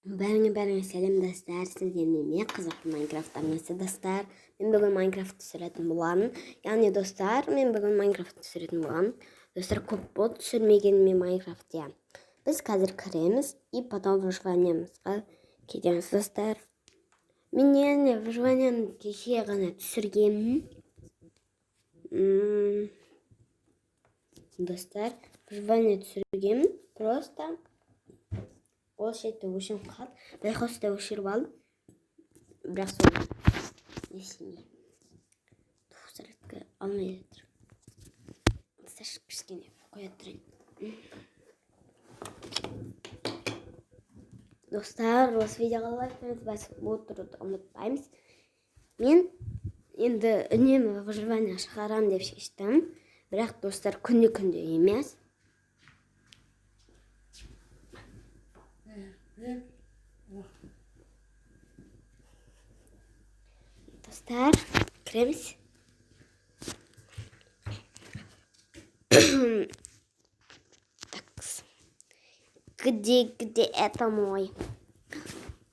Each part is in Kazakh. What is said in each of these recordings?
Бәріңе сәлем достар, сіздермен мен қызықты Майнкрафт арнасы достар. Мен бүгін Майнкрафт түсіретін боламын. Яғни достар, мен бүгін Майнкрафт түсіретін боламын. Достар, көп болды түсірмегеніме Майнкрафтте. Біз қазір кіреміз и потом выживаниемызға кетеміз достар. Мен енді выживанияны кеше ғана түсіргенмін. Достар, выживание түсіргенмін. Просто ол шетте өшіріп қалды. Байқаусызда өшіріп алдым. Бірақ соны есімей. Туфсыратқа алмай жатыр. Кішкене қоя тұрайын. Достар, осы видеоға лайк басып отыруды ұмытпаймыз. Мен енді үнемі выживание шығарам деп шештім. Бірақ достар, күнде емес. Достар, кіреміз. Где это мой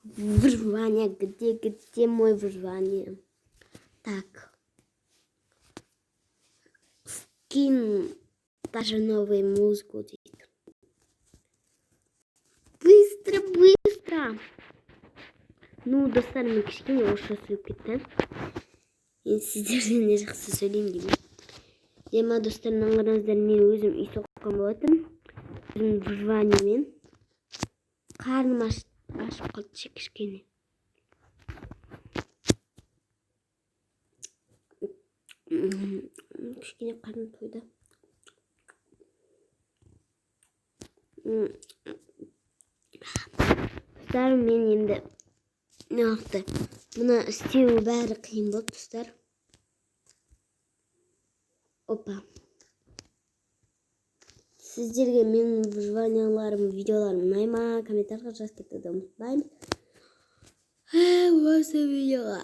выживание? Где мой выживание? Так. Скин даже новый музыку будет. Быстро. Ну, достар, мен кішкене орысша сөйлеп кеттім. Енді сіздерден не жақсы сөйлеймін деймін. Дема достар, аңғарыңыздар, мен өзім үй соққан болатым. Өзім выживаниемен. Қарным ашып қалды кішкене. Кішкене қарным тойды. Достар, мен енді нақты мұны істеу бәрі қиын болды достар. Опа. Сіздерге менің выживанияларым, видеоларым ұнай ма? Комментарийға жазып кетуді ұмытпаймын. Осы видеоға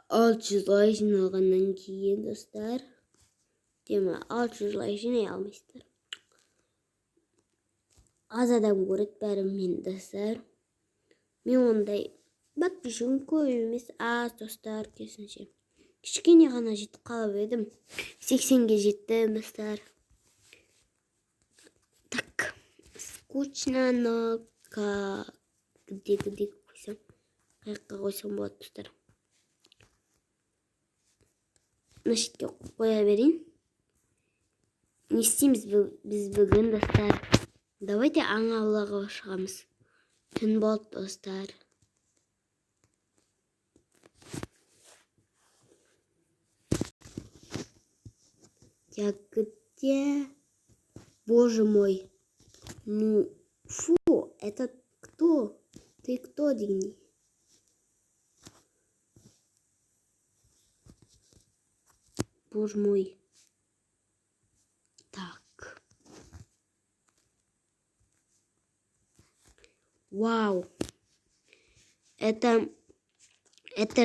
600 лайк жиналғаннан кейін достар. Дема 600 лайк жинай алмайсыздар. Аз адам көреді бәрімен достар. Мен ондай подписчигім көп емес, аз достар, керісінше. Кішкене ғана жетіп қалып едім. 80-ге жеттім достар. Так, скучно, но где қойсам? Қайыққа қойсам болады достар. Нашетке қоя берейін. Не істейміз біз бүгін достар? Давайте аң аулауға шығамыз. Түн болды достар. Я где? Боже мой. Ну, фу, это кто? Ты кто, Дигни? Боже мой. Так. Вау. Это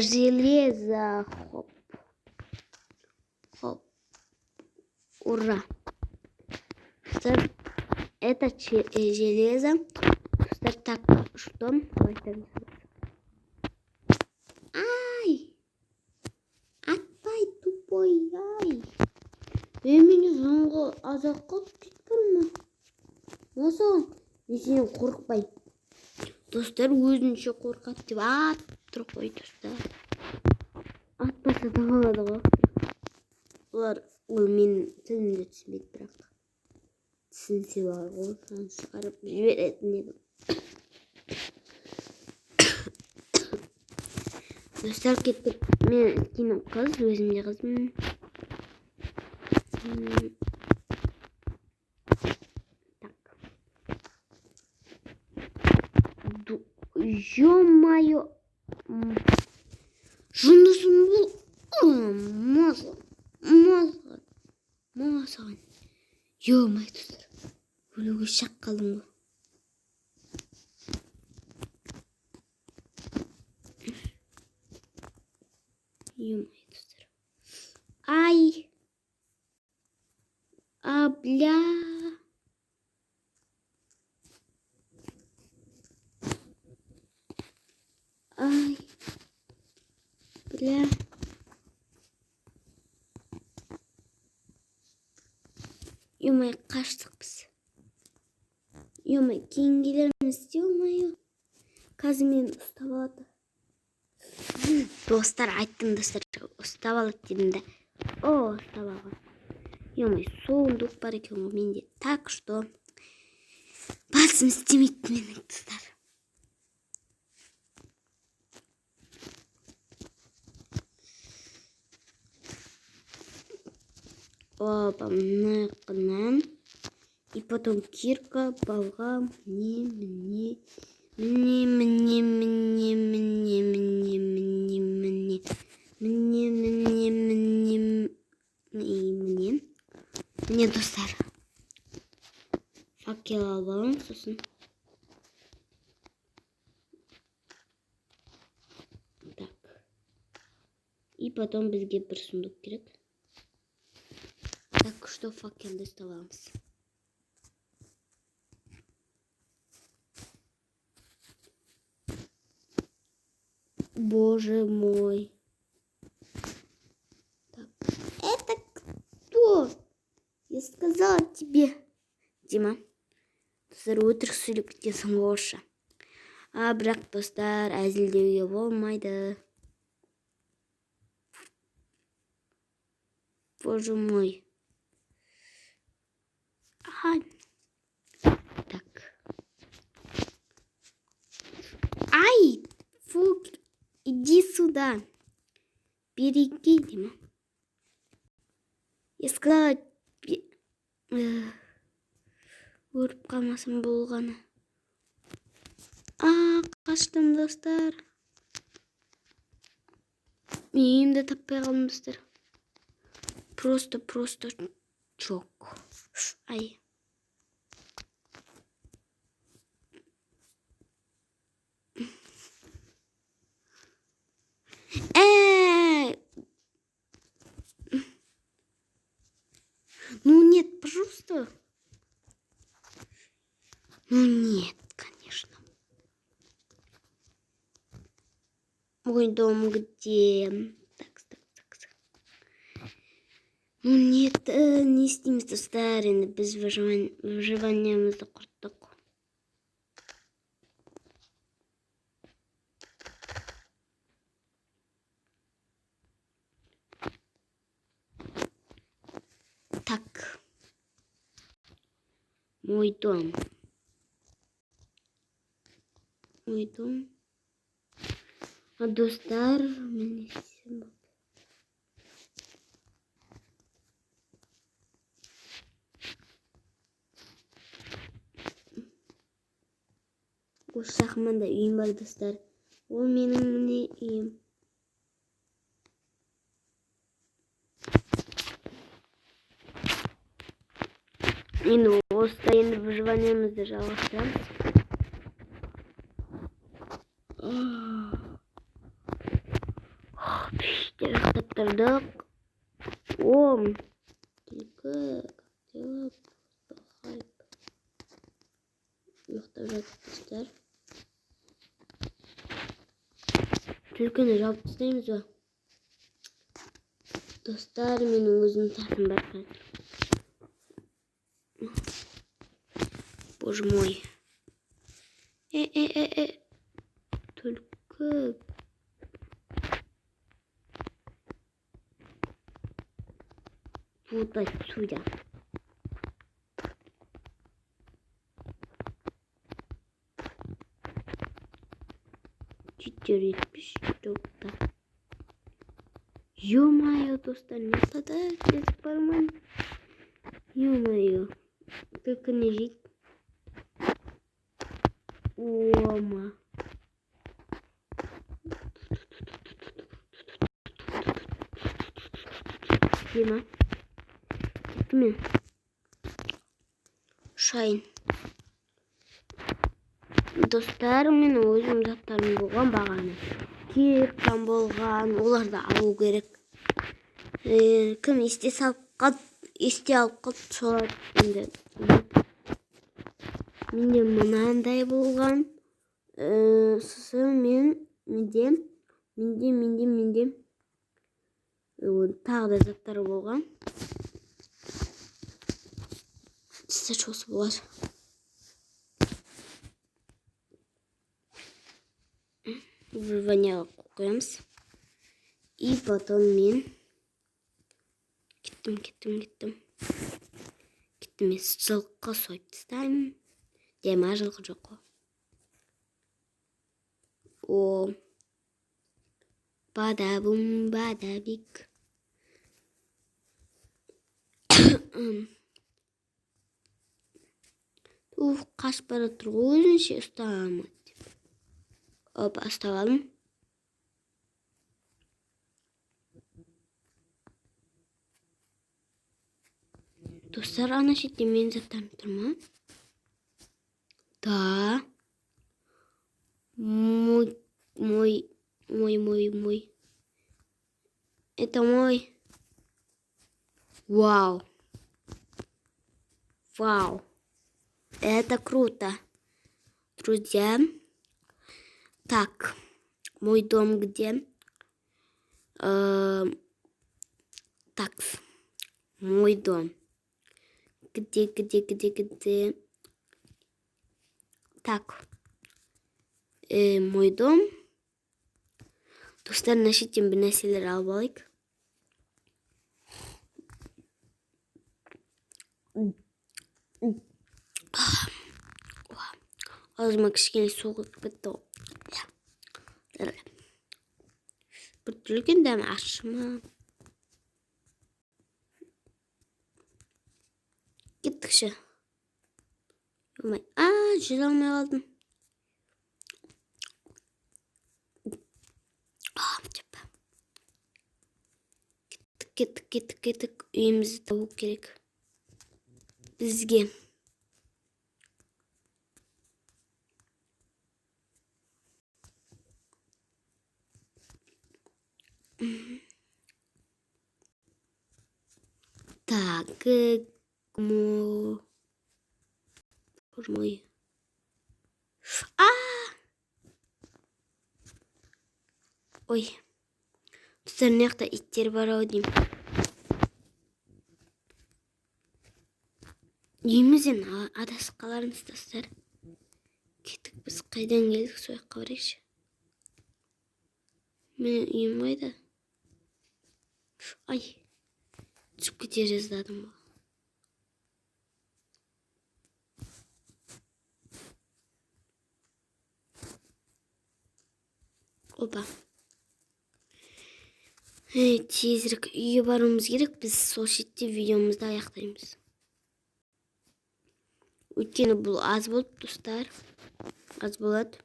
железо. Хоп. Ура. Это железо. Так, что? Ай! Атпай, тупой, ай! Мені зоңғы азаққа кеткен ма? Осыған, мен сенен қорықпай. Достар, өзінше қорқат деп аттыр қой достар. Атпаса да болады ғой. Олар ол мен тілімді түсінбейді бірақ. Түсінсе бар ғой, соны шығарып жіберетін едім. Достар, кеттік. Мен істеймін қыз, өзімде қызмын. Так. Ё-моё. Жындысың бұл. Мазаған. Ё-моё, достар. Өлуге шақ қалдым ғой. Ё-моё, достар. Ай. Бля. Ай. Бля. Юмай, қаштық біз. Юмай, кейін келерміз. Юмай. Қазір мені ұстап алады. Достар, айттым достар, ұстап алады дедім да. О, ұстап алған. Юмай, суындық бар екен ғой менде. Так что басым істемейді менің достар. Опа, мына. И потом кирка, балға, мне. Мне достар. Факел алалым сосын. Так. И потом бізге бір сундук керек. Так что факел доставаемся. Боже мой. Так. Это кто? Я сказала тебе. Дима. Достар, өтірік сөйлеп кетесің орысша. Бірақ достар, әзілдеуге болмайды. Боже мой. Ага. Так. Ай! Фу, иди сюда. Береги, Дима. Я сказала... Өріп қалмасын болғаны. Қаштым достар. Үйімді таппай қалдым достар. Просто чок. Ай. Ну нет, пожалуйста. Ну нет, конечно. Мой дом где? Так. Ну нет, не істейміз достар, енді біз выживаниемізді құрттық. Так. Мой дом. А достар, мен істеймін. Осы жақында үйім бар достар. Ол менің міне үйім. Енді осыда енді выживаниемізді жалғастырамыз. Піште жақтаттырдық. Ом. Түлкі. Ұйықтап жатыр достар. Түлкіні жауып тастаймыз ба? Достар, менің өзім тасым бар қазір. Боже мой. Түлкі. Вот отсюда. Четыреспиш штука. Ё-моё, достар, не хватает здесь карман. Ё-моё. Только не жить. Ома. Дима. Кім? Шайын. Достар, мен өзім заттарым болған бағаны. Киркам болған, оларды алу керек. Кім есте алып қат солар. Менде мынандай болған. Сосын мен Менде. Тағы да заттар болған. Кстати, осы болар. Ванняға қоямыз. И потом мен кеттім. Жылқы сойып тастаймын. Дема жылқы жоқ қой. О, бада-бум, бада-бик. Қашып бара тұр ғой, өзінше ұстамайды. Оп, ұстап алдым. Достар, ана шетте мен заттарым тұр ма? Да. Мой. Это мой. Вау. Это круто. Друзья. Так. Мой дом где? Так. Мой дом. Где? Так. Мой дом. Достар, нашеттен бір нәрселер алып алайық. Аузыма кішкене су құйып кетті ғой. Бір түлген дәм ашыма. Кеттікші. Жүре алмай қалдым. Кеттік. Үйімізді табу керек. Бізге. Так, Боже мой. Ой. Достар, мына иттер бар ау деймін. Үйімізден адасып қалармыз, достар. Кеттік, біз қайдан келдік, сол жаққа барайықшы. Менің үйім қайда? Ай. Түсіп кете жаздадым ба. Опа. Тезірек үйге баруымыз керек. Біз сол шетте видеомызды аяқтаймыз. Өйткені бұл аз болды, достар. Аз болады.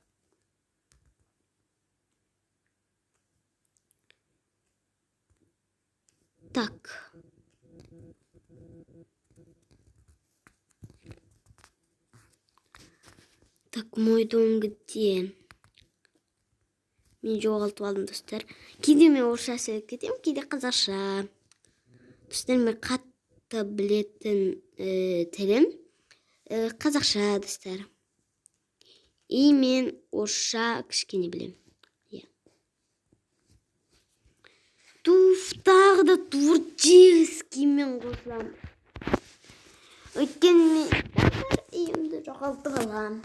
Так. Так, мой дом где? Мен жоғалтып алдым, достар. Кейде мен орысша сөйлеп кетемін, кейде қазақша. Достар, мен қатты білетін тілім қазақша, достар. И мен орысша кішкене білем. Тағы да творческий мен қосылам. Өйткені мен үйімді жоғалтып алам.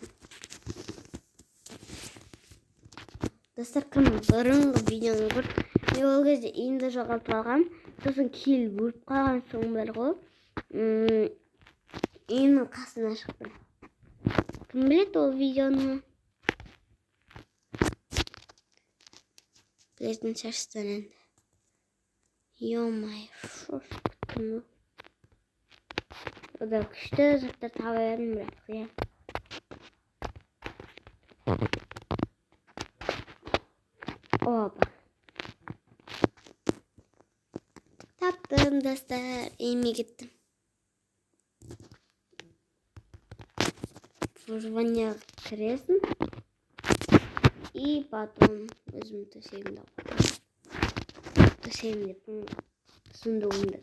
Достар, кім бұрынғы видеоны көріп, мен ол кезде үйімді жоғалтып алғам. Сосын келіп өліп қалған соң бар ғой. Үйімнің қасына шықтым. Кім біледі ол видеоны? Білетін шашыстан енді. Ё-май, шош күттім. Ода күшті заттар таба бердім, бірақ. Опа. Таптым, достар. Үйіме кеттім. Ванняға кіресің. И потом өзім төсегімді алып. Төсегім деп сундуғымды.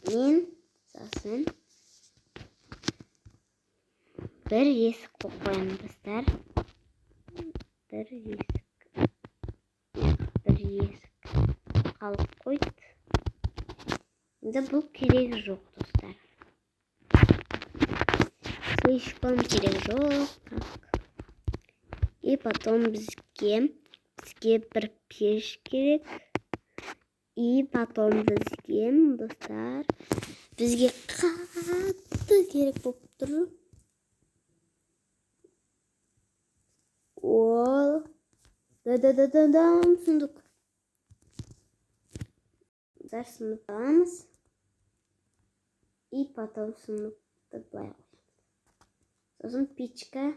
Мен сосын bir есік қойып қоямын достар. Bir есік қалып қойды. Енді бұл керегі жоқ достар. Слишком керек жоқ. И потом бізге бір пеш керек. И потом бізге достар, бізге қатты керек болып тұр. Ол сундук. Достар, сундук аламыз. И потом сундукты былай қоямыз. Сосын печка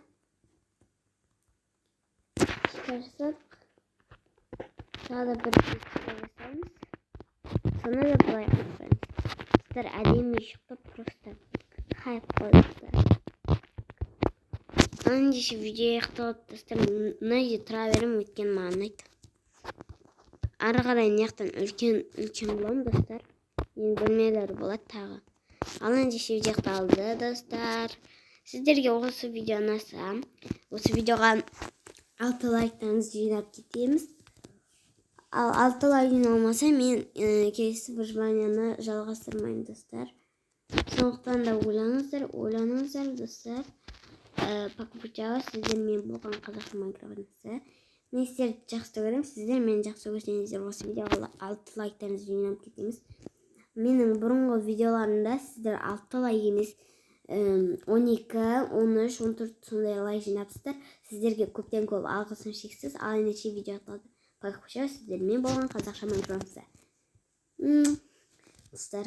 жасап, тағы бір печка жасаймыз. Соны да былай қоямыз. Достар, әдемі шықты, просто хайп қойдық. Ендеше видео аяқталды достар. Мына жерде тұра беремін, өйткені маған ұнайды. Ары қарай мынаяқтан үлкен боламын достар. Енді бөлмелер болады тағы. Ал ендеше видео аяқталды достар. Сіздерге осы видео ұнаса, осы видеоға 6 лайктарыңызды жинап кетеміз. Ал 6 лайк жиналмаса, мен келесі выживанияны жалғастырмаймын достар. Сондықтан да ойланыңыздар достар. Покупчаға сіздер мен болған қазақша Майнкрафт'нысы. Мен сіздерді жақсы көремін, сіздер мені жақсы көрсеңіздер осы видеоға 6 лайктарыңызды жинап кетеміз. Менің бұрынғы видеоларымда сіздер 6 лайк емес, 12, 13, 14 сондай лайк жинапсыздар. Сіздерге көптен көп алғысым шексіз. Ал ендеше видео аяқталды. Покупчаға сіздер мен болған қазақша Майнкрафт'нысы. Достар.